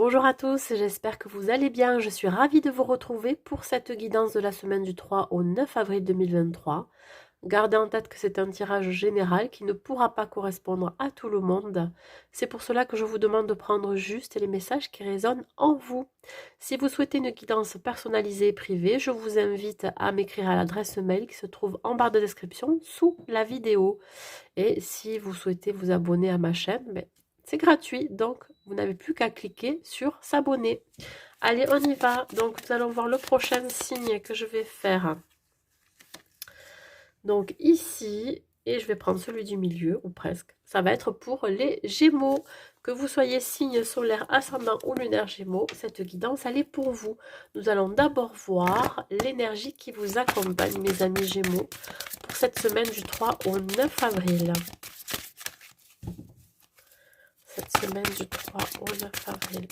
Bonjour à tous, j'espère que vous allez bien. Je suis ravie de vous retrouver pour cette guidance de la semaine du 3 au 9 avril 2023. Gardez en tête que c'est un tirage général qui ne pourra pas correspondre à tout le monde. C'est pour cela que je vous demande de prendre juste les messages qui résonnent en vous. Si vous souhaitez une guidance personnalisée et privée, je vous invite à m'écrire à l'adresse mail qui se trouve en barre de description sous la vidéo. Et si vous souhaitez vous abonner à ma chaîne, c'est gratuit, donc vous n'avez plus qu'à cliquer sur s'abonner. Allez, on y va. Donc, nous allons voir le prochain signe que je vais faire. Donc, ici, et je vais prendre celui du milieu, ou presque. Ça va être pour les Gémeaux. Que vous soyez signe solaire, ascendant ou lunaire Gémeaux, cette guidance, elle est pour vous. Nous allons d'abord voir l'énergie qui vous accompagne, mes amis Gémeaux, pour cette semaine du 3 au 9 avril. Cette semaine du 3 au 9 avril.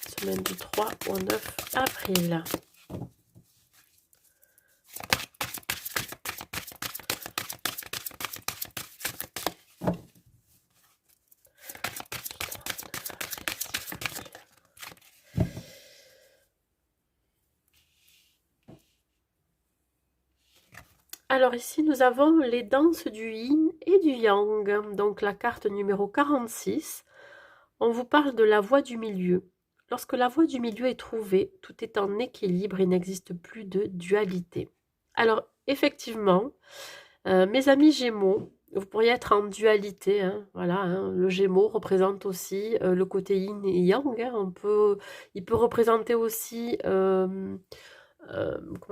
Cette semaine du 3 au 9 avril. Alors ici, nous avons les danses du yin et du yang. Donc la carte numéro 46. On vous parle de la voie du milieu. Lorsque la voie du milieu est trouvée, tout est en équilibre et n'existe plus de dualité. Alors effectivement, mes amis Gémeaux, vous pourriez être en dualité. Hein, voilà, hein, le Gémeaux représente aussi le côté yin et yang. Hein, il peut représenter aussi, comment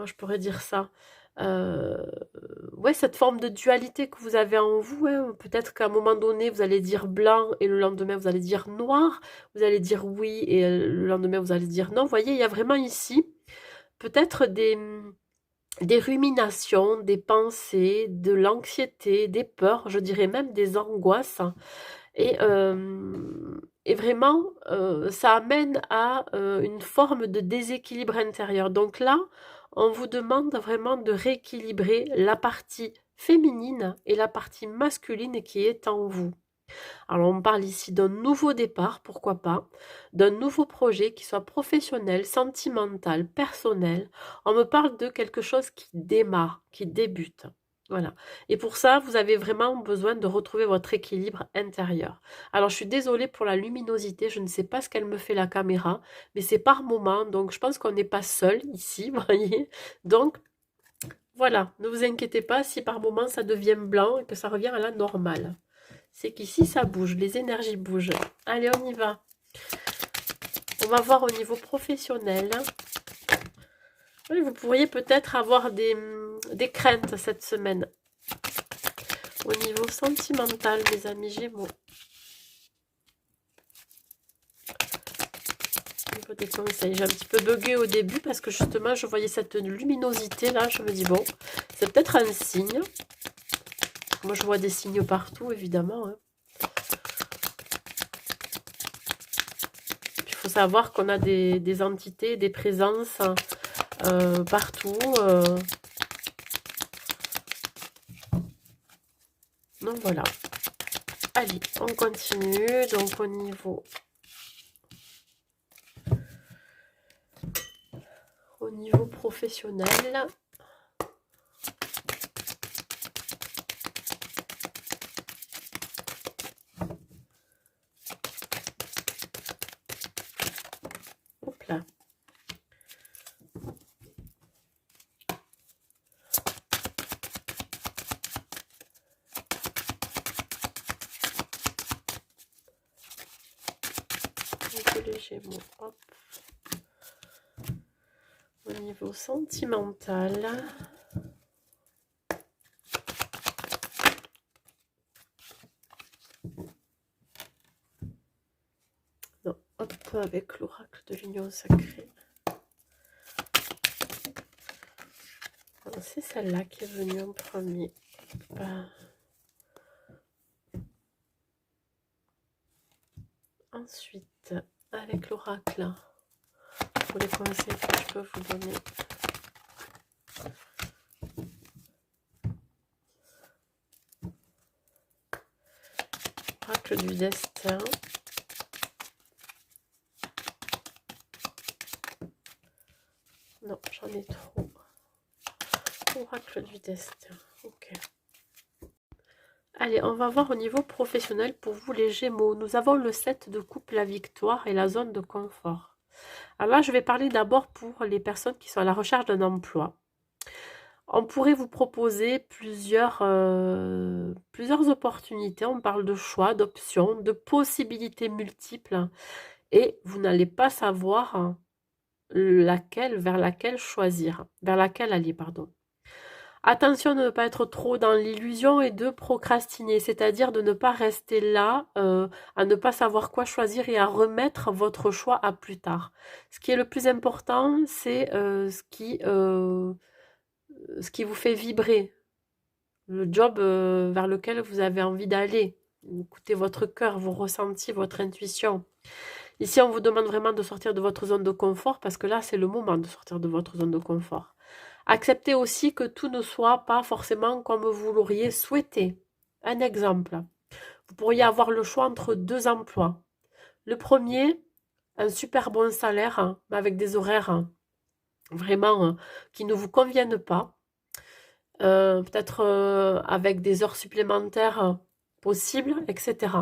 je pourrais dire ça, ouais, cette forme de dualité que vous avez en vous. Hein. Peut-être qu'à un moment donné, vous allez dire blanc et le lendemain, vous allez dire noir. Vous allez dire oui et le lendemain, vous allez dire non. Vous voyez, il y a vraiment ici peut-être des ruminations, des pensées, de l'anxiété, des peurs, je dirais même des angoisses. Et vraiment, ça amène à une forme de déséquilibre intérieur. Donc là, on vous demande vraiment de rééquilibrer la partie féminine et la partie masculine qui est en vous. Alors on parle ici d'un nouveau départ, pourquoi pas, d'un nouveau projet qui soit professionnel, sentimental, personnel. On me parle de quelque chose qui démarre, qui débute. Voilà. Et pour ça, vous avez vraiment besoin de retrouver votre équilibre intérieur. Alors, je suis désolée pour la luminosité. Je ne sais pas ce qu'elle me fait la caméra, mais c'est par moment. Donc, je pense qu'on n'est pas seul ici, vous voyez. Donc, voilà. Ne vous inquiétez pas si par moment ça devient blanc et que ça revient à la normale. C'est qu'ici, ça bouge. Les énergies bougent. Allez, on y va. On va voir au niveau professionnel. Oui, vous pourriez peut-être avoir des craintes cette semaine. Au niveau sentimental, mes amis Gémeaux. Au niveau des conseils, j'ai un petit peu bugué au début parce que justement, je voyais cette luminosité là. Je me dis, bon, c'est peut-être un signe. Moi, je vois des signes partout, évidemment. Hein. Il faut savoir qu'on a des entités, des présences partout. Donc voilà. Allez, on continue. Donc au niveau professionnel. Hop là. Les Gémeaux, hop. Au niveau sentimental. Non, hop, avec l'oracle de l'union sacrée. C'est celle-là qui est venue en premier. Ensuite, avec l'oracle, pour les conseils que je peux vous donner. Oracle du destin. Non, j'en ai trop. Oracle du destin. Ok. Allez, on va voir au niveau professionnel pour vous les Gémeaux. Nous avons le 7 de coupe, la victoire et la zone de confort. Alors là, je vais parler d'abord pour les personnes qui sont à la recherche d'un emploi. On pourrait vous proposer plusieurs opportunités. On parle de choix, d'options, de possibilités multiples. Et vous n'allez pas savoir vers laquelle choisir, vers laquelle aller, pardon. Attention de ne pas être trop dans l'illusion et de procrastiner, c'est-à-dire de ne pas rester là, à ne pas savoir quoi choisir et à remettre votre choix à plus tard. Ce qui est le plus important, c'est ce qui vous fait vibrer, le job vers lequel vous avez envie d'aller. Écoutez votre cœur, vos ressentis, votre intuition. Ici, on vous demande vraiment de sortir de votre zone de confort parce que là, c'est le moment de sortir de votre zone de confort. Acceptez aussi que tout ne soit pas forcément comme vous l'auriez souhaité. Un exemple, vous pourriez avoir le choix entre deux emplois. Le premier, un super bon salaire, mais avec des horaires vraiment qui ne vous conviennent pas. Peut-être avec des heures supplémentaires possibles, etc.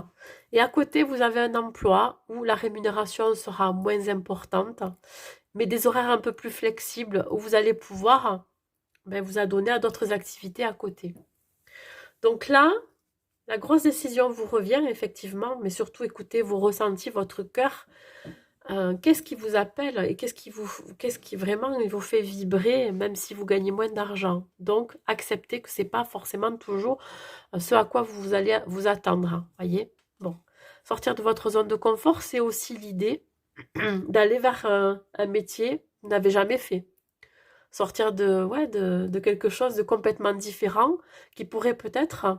Et à côté, vous avez un emploi où la rémunération sera moins importante, mais des horaires un peu plus flexibles où vous allez pouvoir vous adonner à d'autres activités à côté. Donc là, la grosse décision vous revient effectivement, mais surtout écoutez vos ressentis, votre cœur. Qu'est-ce qui vous appelle et qu'est-ce qui vraiment vous fait vibrer, même si vous gagnez moins d'argent. Donc, acceptez que c'est pas forcément toujours ce à quoi vous allez vous attendre. Voyez. Bon, sortir de votre zone de confort, c'est aussi l'idée d'aller vers un métier que vous n'avez jamais fait. Sortir de quelque chose de complètement différent qui pourrait peut-être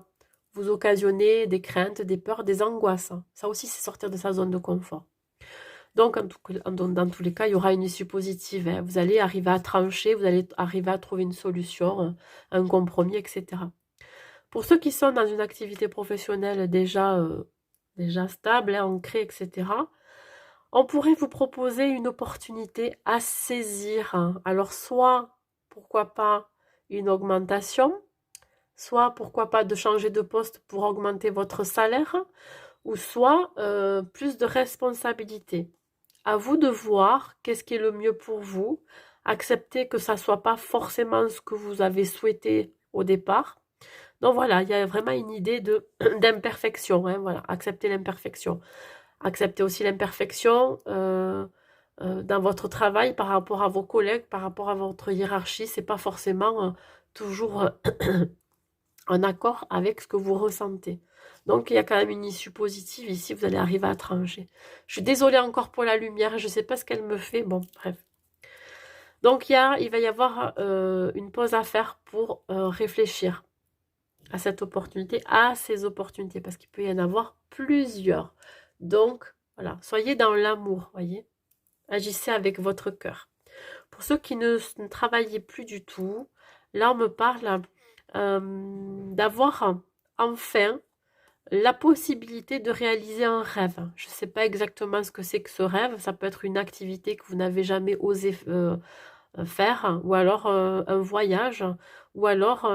vous occasionner des craintes, des peurs, des angoisses. Ça aussi, c'est sortir de sa zone de confort. Donc, dans tous les cas, il y aura une issue positive. Hein. Vous allez arriver à trancher, vous allez arriver à trouver une solution, un compromis, etc. Pour ceux qui sont dans une activité professionnelle déjà stable, hein, ancrée, etc., on pourrait vous proposer une opportunité à saisir. Hein. Alors, soit, pourquoi pas, une augmentation, soit, pourquoi pas, de changer de poste pour augmenter votre salaire, ou soit plus de responsabilité. À vous de voir qu'est-ce qui est le mieux pour vous. Accepter que ça ne soit pas forcément ce que vous avez souhaité au départ. Donc voilà, il y a vraiment une idée d'imperfection. Hein, voilà, accepter l'imperfection. Accepter aussi l'imperfection dans votre travail par rapport à vos collègues, par rapport à votre hiérarchie. C'est pas forcément toujours en accord avec ce que vous ressentez. Donc, il y a quand même une issue positive ici, vous allez arriver à trancher. Je suis désolée encore pour la lumière, je ne sais pas ce qu'elle me fait, bon, bref. Donc, il va y avoir une pause à faire pour réfléchir à cette opportunité, à ces opportunités, parce qu'il peut y en avoir plusieurs. Donc, voilà, soyez dans l'amour, voyez. Agissez avec votre cœur. Pour ceux qui ne travaillent plus du tout, là, on me parle d'avoir enfin la possibilité de réaliser un rêve. Je ne sais pas exactement ce que c'est que ce rêve. Ça peut être une activité que vous n'avez jamais osé faire, ou alors un voyage, ou alors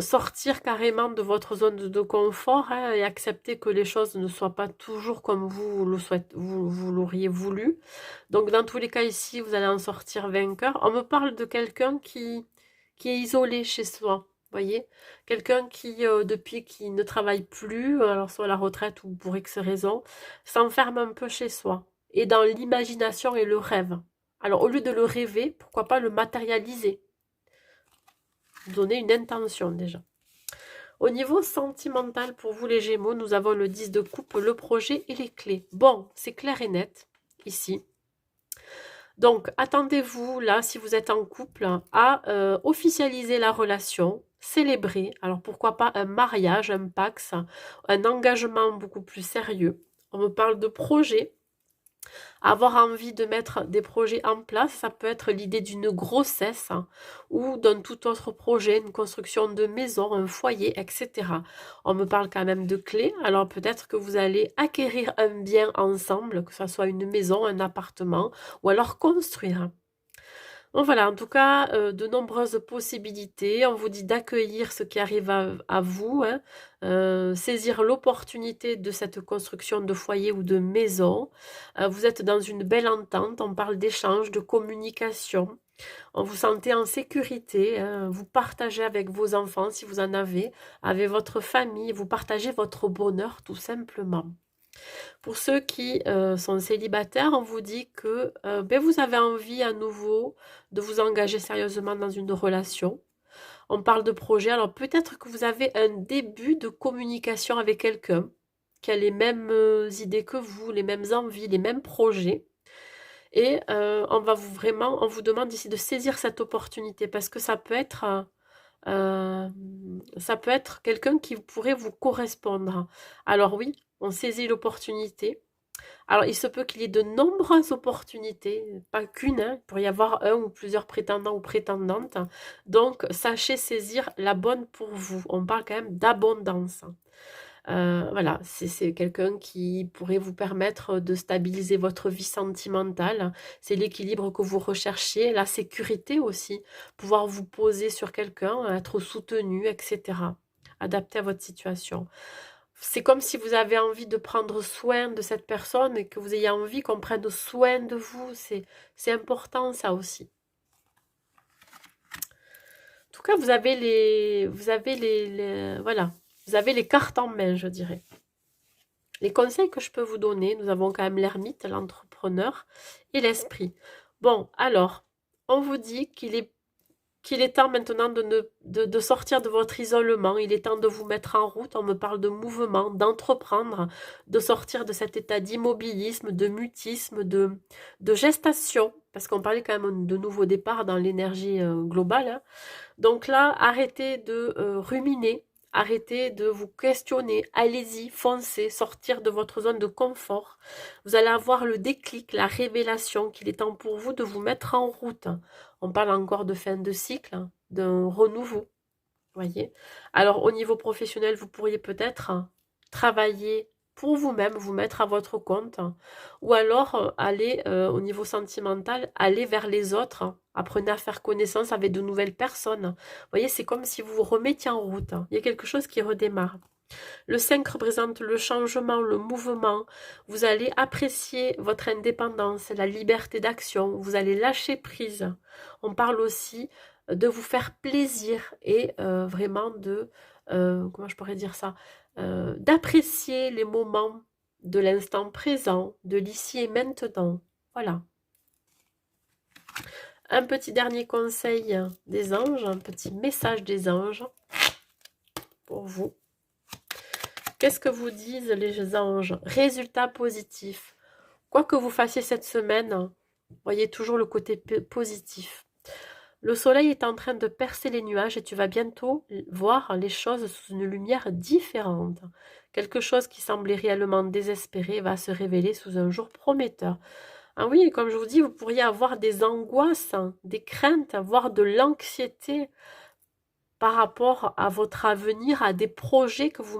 sortir carrément de votre zone de confort hein, et accepter que les choses ne soient pas toujours comme vous vous l'auriez voulu. Donc dans tous les cas ici, vous allez en sortir vainqueur. On me parle de quelqu'un qui est isolé chez soi. Voyez, quelqu'un qui, depuis qui ne travaille plus, alors soit à la retraite ou pour X raison, s'enferme un peu chez soi, et dans l'imagination et le rêve. Alors, au lieu de le rêver, pourquoi pas le matérialiser? Donner une intention déjà. Au niveau sentimental, pour vous les Gémeaux, nous avons le 10 de coupe, le projet et les clés. Bon, c'est clair et net, ici. Donc, attendez-vous, là, si vous êtes en couple, à officialiser la relation, célébrer. Alors, pourquoi pas un mariage, un pax, un engagement beaucoup plus sérieux. On me parle de projet. Avoir envie de mettre des projets en place, ça peut être l'idée d'une grossesse hein, ou d'un tout autre projet, une construction de maison, un foyer, etc. On me parle quand même de clés, alors peut-être que vous allez acquérir un bien ensemble, que ce soit une maison, un appartement, ou alors construire. Bon, voilà, en tout cas, de nombreuses possibilités. On vous dit d'accueillir ce qui arrive à vous, hein, saisir l'opportunité de cette construction de foyer ou de maison. Vous êtes dans une belle entente, on parle d'échange, de communication. On vous sentez en sécurité, hein, vous partagez avec vos enfants, si vous en avez, avec votre famille, vous partagez votre bonheur tout simplement. Pour ceux qui sont célibataires, on vous dit que ben, vous avez envie à nouveau de vous engager sérieusement dans une relation. On parle de projet, alors peut-être que vous avez un début de communication avec quelqu'un qui a les mêmes idées que vous, les mêmes envies, les mêmes projets. Et on vous demande ici de saisir cette opportunité parce que ça peut être quelqu'un qui pourrait vous correspondre. Alors oui, on saisit l'opportunité. Alors, il se peut qu'il y ait de nombreuses opportunités, pas qu'une, hein, il pourrait y avoir un ou plusieurs prétendants ou prétendantes. Donc, sachez saisir la bonne pour vous. On parle quand même d'abondance. Voilà, c'est quelqu'un qui pourrait vous permettre de stabiliser votre vie sentimentale. C'est l'équilibre que vous recherchiez, la sécurité aussi, pouvoir vous poser sur quelqu'un, être soutenu, etc. Adapté à votre situation. C'est comme si vous avez envie de prendre soin de cette personne et que vous ayez envie qu'on prenne soin de vous. C'est important ça aussi. En tout cas, voilà, vous avez les cartes en main, je dirais. Les conseils que je peux vous donner, nous avons quand même l'ermite, l'entrepreneur et l'esprit. Bon, alors, on vous dit qu'il est temps maintenant de sortir de votre isolement, il est temps de vous mettre en route, on me parle de mouvement, d'entreprendre, de sortir de cet état d'immobilisme, de mutisme, de gestation, parce qu'on parlait quand même de nouveau départ dans l'énergie globale, hein. Donc là, arrêtez de ruminer, arrêtez de vous questionner, allez-y, foncez, sortir de votre zone de confort. Vous allez avoir le déclic, la révélation qu'il est temps pour vous de vous mettre en route. On parle encore de fin de cycle, hein, d'un renouveau, voyez. Alors au niveau professionnel, vous pourriez peut-être travailler pour vous-même, vous mettre à votre compte, ou alors aller au niveau sentimental, aller vers les autres, apprenez à faire connaissance avec de nouvelles personnes. Vous voyez, c'est comme si vous vous remettiez en route. Il y a quelque chose qui redémarre. Le 5 représente le changement, le mouvement. Vous allez apprécier votre indépendance, la liberté d'action. Vous allez lâcher prise. On parle aussi de vous faire plaisir et vraiment comment je pourrais dire ça, d'apprécier les moments de l'instant présent, de l'ici et maintenant. Voilà. Un petit dernier conseil des anges, un petit message des anges pour vous. Qu'est-ce que vous disent les anges? Résultat positif. Quoi que vous fassiez cette semaine, voyez toujours le côté positif. Le soleil est en train de percer les nuages et tu vas bientôt voir les choses sous une lumière différente. Quelque chose qui semblait réellement désespéré va se révéler sous un jour prometteur. Ah oui, comme je vous dis, vous pourriez avoir des angoisses, des craintes, avoir de l'anxiété par rapport à votre avenir, à des projets que vous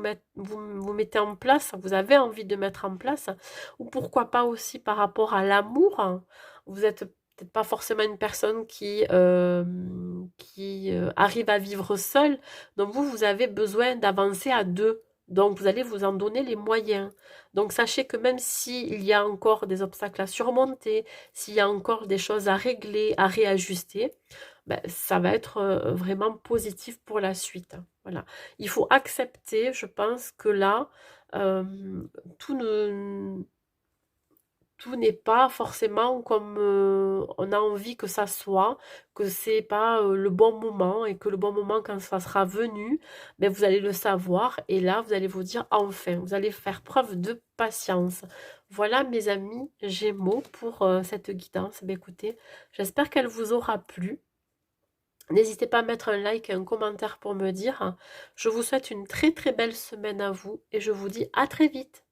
mettez en place, vous avez envie de mettre en place, ou pourquoi pas aussi par rapport à l'amour. Vous êtes peut-être pas forcément une personne qui arrive à vivre seule, donc vous avez besoin d'avancer à deux. Donc vous allez vous en donner les moyens. Donc sachez que même s'il y a encore des obstacles à surmonter, s'il y a encore des choses à régler, à réajuster, ben, ça va être vraiment positif pour la suite. Voilà. Il faut accepter, je pense que là, euh, tout ne, tout n'est pas forcément comme on a envie que ça soit, que c'est pas le bon moment et que le bon moment quand ça sera venu, ben vous allez le savoir et là vous allez vous dire enfin, vous allez faire preuve de patience. Voilà mes amis Gémeaux pour cette guidance. Ben, écoutez, j'espère qu'elle vous aura plu. N'hésitez pas à mettre un like et un commentaire pour me dire. Je vous souhaite une très très belle semaine à vous et je vous dis à très vite.